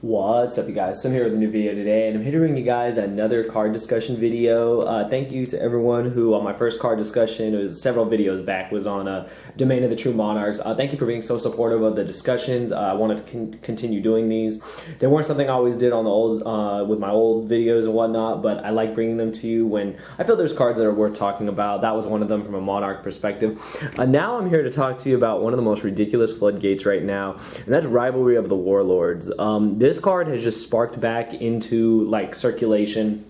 What's up, you guys? So I'm here with a new video today, and I'm here to bring you guys another card discussion video. Thank you to everyone who, on my first card discussion, it was several videos back, was on Domain of the True Monarchs. Thank you for being so supportive of the discussions. I wanted to continue doing these. They weren't something I always did on the old with my old videos and whatnot, but I like bringing them to you when I feel there's cards that are worth talking about. That was one of them from a Monarch perspective. Now I'm here to talk to you about one of the most ridiculous floodgates right now, and that's Rivalry of the Warlords. This card has just sparked back into like circulation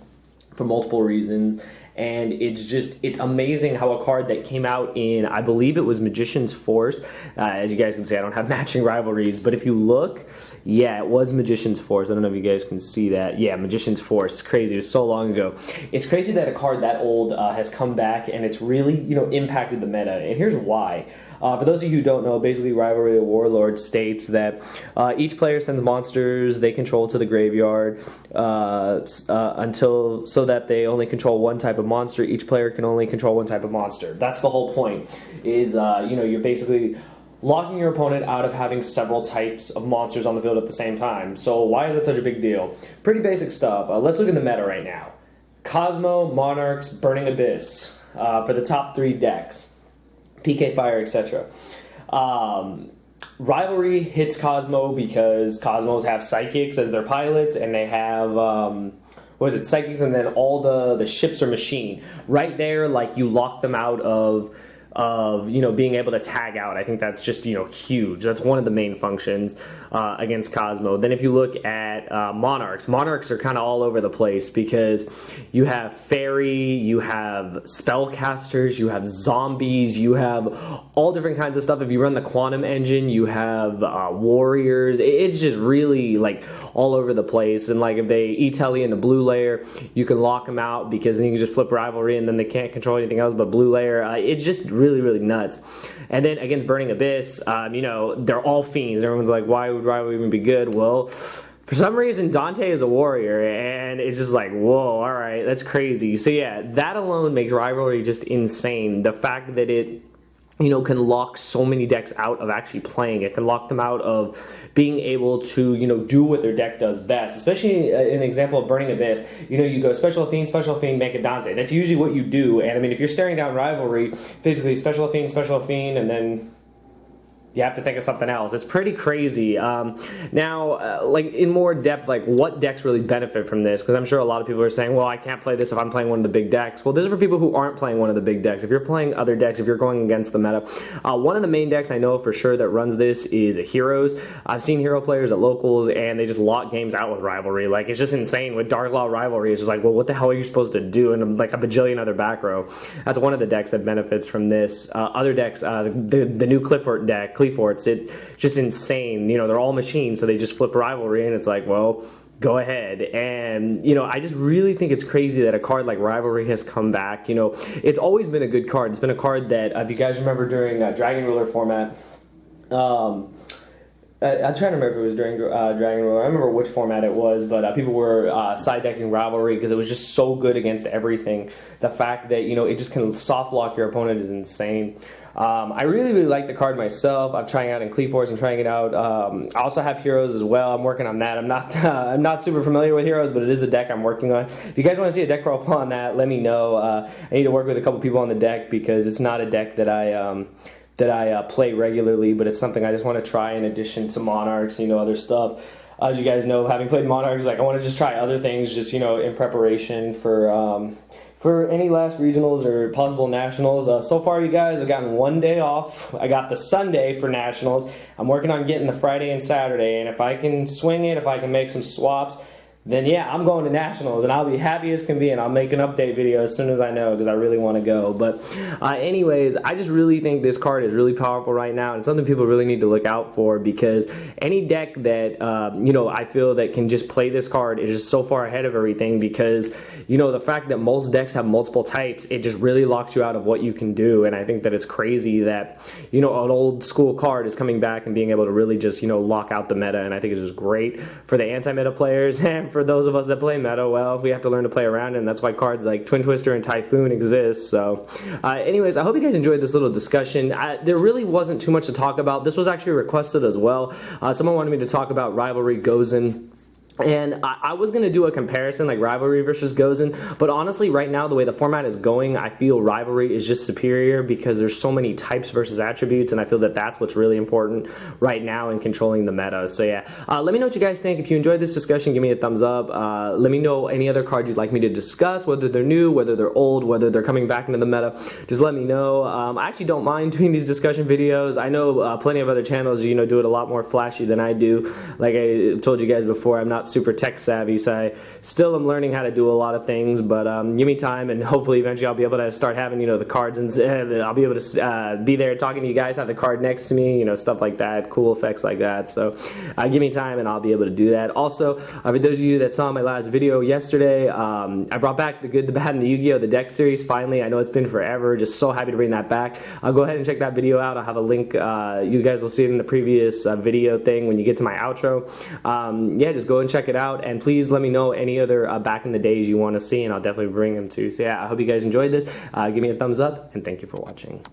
for multiple reasons, and it's amazing how a card that came out in, I believe it was Magician's Force, as you guys can see I don't have matching rivalries, but if you look, yeah, it was Magician's Force. I don't know if you guys can see that. Yeah, Magician's Force. Crazy. It was so long ago. It's crazy that a card that old has come back, and it's really, impacted the meta, and here's why. For those of you who don't know, basically Rivalry of Warlords states that each player sends monsters they control to the graveyard so that they only control one type of monster. Each player can only control one type of monster. That's the whole point, is you're basically locking your opponent out of having several types of monsters on the field at the same time. So why is that such a big deal? Pretty basic stuff. Let's look at the meta right now. Cosmo, Monarchs, Burning Abyss for the top 3 decks. PK Fire, etc. Rivalry hits Cosmo because Cosmos have Psychics as their pilots, and they have Psychics, and then all the ships are machine. Right there, like, you lock them out of being able to tag out. I think that's just huge. That's one of the main functions against Cosmo. Then if you look at Monarchs are kind of all over the place because you have Fairy, you have Spellcasters, you have Zombies, you have all different kinds of stuff. If you run the Quantum Engine, you have Warriors. It's just really like all over the place. And like if they E-Telly in the blue layer, you can lock them out because then you can just flip Rivalry and then they can't control anything else but blue layer. It's just really nuts. And then against Burning Abyss, they're all fiends. Everyone's like, why would Rivalry even be good? Well, for some reason, Dante is a warrior, and it's just like, whoa, all right, that's crazy. So yeah, that alone makes Rivalry just insane. The fact that it can lock so many decks out of actually playing. It can lock them out of being able to, do what their deck does best. Especially in the example of Burning Abyss, you go Special Fiend, make a Dante. That's usually what you do. And I mean, if you're staring down Rivalry, basically Special Fiend, and then you have to think of something else. It's pretty crazy. Now, like in more depth, like what decks really benefit from this? Because I'm sure a lot of people are saying, well, I can't play this if I'm playing one of the big decks. Well, this is for people who aren't playing one of the big decks. If you're playing other decks, if you're going against the meta, one of the main decks I know for sure that runs this is Heroes. I've seen Hero players at locals, and they just lock games out with Rivalry. Like, it's just insane. With Dark Law Rivalry, it's just like, well, what the hell are you supposed to do? And like a bajillion other back row. That's one of the decks that benefits from this. Other decks, the new Clifford deck, Cleaforts, it's just insane. They're all machines, so they just flip Rivalry, and it's like, well, go ahead. And I just really think it's crazy that a card like Rivalry has come back. It's always been a good card. It's been a card that, if you guys remember during Dragon Ruler format, I'm trying to remember if it was during Dragon Ruler. I remember which format it was, but people were side decking Rivalry because it was just so good against everything. The fact that it just can soft lock your opponent is insane. I really like the card myself. I'm trying it out in Cleaforts. I'm trying it out. I also have Heroes as well. I'm working on that. I'm not super familiar with Heroes, but it is a deck I'm working on. If you guys want to see a deck profile on that, let me know. I need to work with a couple people on the deck because it's not a deck that I play regularly, but it's something I just want to try in addition to Monarchs, other stuff. As you guys know, having played Monarchs, like I want to just try other things, just in preparation for any last regionals or possible nationals. So far, you guys, I've gotten one day off. I got the Sunday for nationals. I'm working on getting the Friday and Saturday, and if I can swing it, if I can make some swaps, then yeah, I'm going to nationals, and I'll be happy as can be, and I'll make an update video as soon as I know, because I really want to go. But anyways, I just really think this card is really powerful right now, and something people really need to look out for, because any deck that I feel that can just play this card is just so far ahead of everything, because the fact that most decks have multiple types, it just really locks you out of what you can do. And I think that it's crazy that an old school card is coming back and being able to really just lock out the meta, and I think it's just great for the anti-meta players and for those of us that play meta. Well, we have to learn to play around it, and that's why cards like Twin Twister and Typhoon exist. So anyways, I hope you guys enjoyed this little discussion. There really wasn't too much to talk about. This was actually requested as well. Someone wanted me to talk about Rivalry Gozen And I was going to do a comparison like Rivalry versus Gozen, but honestly right now the way the format is going, I feel Rivalry is just superior because there's so many types versus attributes, and I feel that that's what's really important right now in controlling the meta. So yeah, let me know what you guys think. If you enjoyed this discussion, give me a thumbs up. Let me know any other cards you'd like me to discuss, whether they're new, whether they're old, whether they're coming back into the meta. Just let me know. I actually don't mind doing these discussion videos. I know plenty of other channels, you know, do it a lot more flashy than I do. Like I told you guys before, I'm not super tech savvy, so I still am learning how to do a lot of things, but give me time, and hopefully eventually I'll be able to start having, you know, the cards, and I'll be able to be there talking to you guys, have the card next to me, you know, stuff like that, cool effects like that. So give me time and I'll be able to do that. Also, for those of you that saw my last video yesterday, I brought back the Good, the Bad, and the Yu-Gi-Oh! The deck series finally. I know it's been forever, just so happy to bring that back. I'll go ahead and check that video out. I'll have a link, you guys will see it in the previous video thing when you get to my outro. Yeah, just go and check it out, and please let me know any other back in the days you want to see, and I'll definitely bring them too. So yeah, I hope you guys enjoyed this. Give me a thumbs up, and thank you for watching.